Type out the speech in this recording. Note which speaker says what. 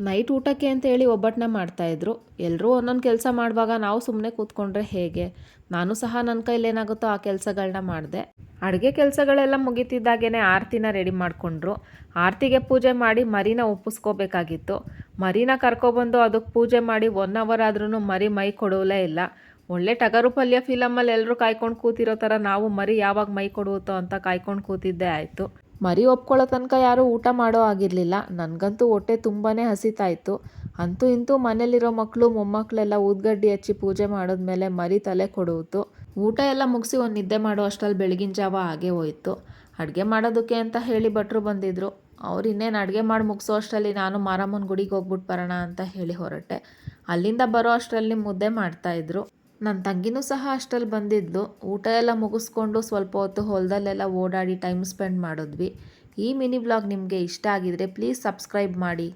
Speaker 1: Night ಊಟಕ್ಕೆ ಅಂತೇಳಿ ಒಬ್ಬಟ್ಟನ್ನ ಮಾಡ್ತಾಯಿದ್ರು. ಎಲ್ಲರೂ ಒಂದೊಂದು ಕೆಲಸ ಮಾಡುವಾಗ ನಾವು ಸುಮ್ಮನೆ ಕೂತ್ಕೊಂಡ್ರೆ ಹೇಗೆ? ನಾನು ಸಹ ನನ್ನ ಕೈಲೇನಾಗುತ್ತೋ ಆ ಕೆಲಸಗಳನ್ನ ಮಾಡಿದೆ. ಅಡುಗೆ ಕೆಲಸಗಳೆಲ್ಲ ಮುಗಿತಿದ್ದಾಗೇ ಆರತಿನ ರೆಡಿ ಮಾಡಿಕೊಂಡ್ರು. ಆರತಿಗೆ ಪೂಜೆ ಮಾಡಿ ಮರಿನ ಒಪ್ಪಿಸ್ಕೋಬೇಕಾಗಿತ್ತು. ಮರಿನ ಕರ್ಕೊಬಂದು ಅದಕ್ಕೆ ಪೂಜೆ ಮಾಡಿ 1 ಅವರ್ ಆದ್ರೂ ಮರಿ ಮೈ ಕೊಡೋಲೇ ಇಲ್ಲ. ಒಳ್ಳೆ ಟಗರು ಪಲ್ಯ ಫಿಲಮಲ್ಲಿ ಎಲ್ಲರೂ ಕಾಯ್ಕೊಂಡು ಕೂತಿರೋ ಥರ ನಾವು ಮರಿ ಯಾವಾಗ ಮೈ ಕೊಡುತ್ತೋ ಅಂತ ಕಾಯ್ಕೊಂಡು ಕೂತಿದ್ದೇ ಆಯಿತು. ಮರಿ ಒಪ್ಕೊಳ್ಳೋ ತನಕ ಯಾರೂ ಊಟ ಮಾಡೋ ಆಗಿರಲಿಲ್ಲ. ನನಗಂತೂ ಹೊಟ್ಟೆ ತುಂಬಾ ಹಸಿತಾಯಿತ್ತು. ಅಂತೂ ಇಂತೂ ಮನೇಲಿರೋ ಮಕ್ಕಳು ಮೊಮ್ಮಕ್ಕಳೆಲ್ಲ ಊದ್ಗಡ್ಡಿ ಹಚ್ಚಿ ಪೂಜೆ ಮಾಡಿದ್ಮೇಲೆ ಮರಿ ತಲೆ ಕೊಡುವುದು. ಊಟ ಎಲ್ಲ ಮುಗಿಸಿ ಒಂದು ನಿದ್ದೆ ಮಾಡೋ ಅಷ್ಟರಲ್ಲಿ ಬೆಳಗಿನ ಜಾವ ಆಗೇ ಹೋಯಿತು. ಅಡುಗೆ ಮಾಡೋದಕ್ಕೆ ಅಂತ ಹೇಳಿ ಭಟ್ರು ಬಂದಿದ್ದರು. ಅವ್ರು ಇನ್ನೇನು ಅಡುಗೆ ಮಾಡಿ ಮುಗಿಸೋ ಅಷ್ಟರಲ್ಲಿ ನಾನು ಮಾರಮ್ಮನ ಗುಡಿಗೆ ಹೋಗ್ಬಿಟ್ಟು ಬರೋಣ ಅಂತ ಹೇಳಿ ಹೊರಟೆ. ಅಲ್ಲಿಂದ ಬರೋ ಅಷ್ಟರಲ್ಲಿ ಮುದ್ದೆ ಮಾಡ್ತಾಯಿದ್ರು. ನನ್ನ ತಂಗಿನೂ ಸಹ ಅಷ್ಟರಲ್ಲಿ ಬಂದಿದ್ಲು. ಊಟ ಎಲ್ಲ ಮುಗಿಸ್ಕೊಂಡು ಸ್ವಲ್ಪ ಹೊತ್ತು ಹೊಲದಲ್ಲೆಲ್ಲ ಓಡಾಡಿ ಟೈಮ್ ಸ್ಪೆಂಡ್ ಮಾಡಿದ್ವಿ. ಈ ಮಿನಿ ವ್ಲಾಗ್ ನಿಮಗೆ ಇಷ್ಟ ಆಗಿದರೆ ಪ್ಲೀಸ್ ಸಬ್ಸ್ಕ್ರೈಬ್ ಮಾಡಿ.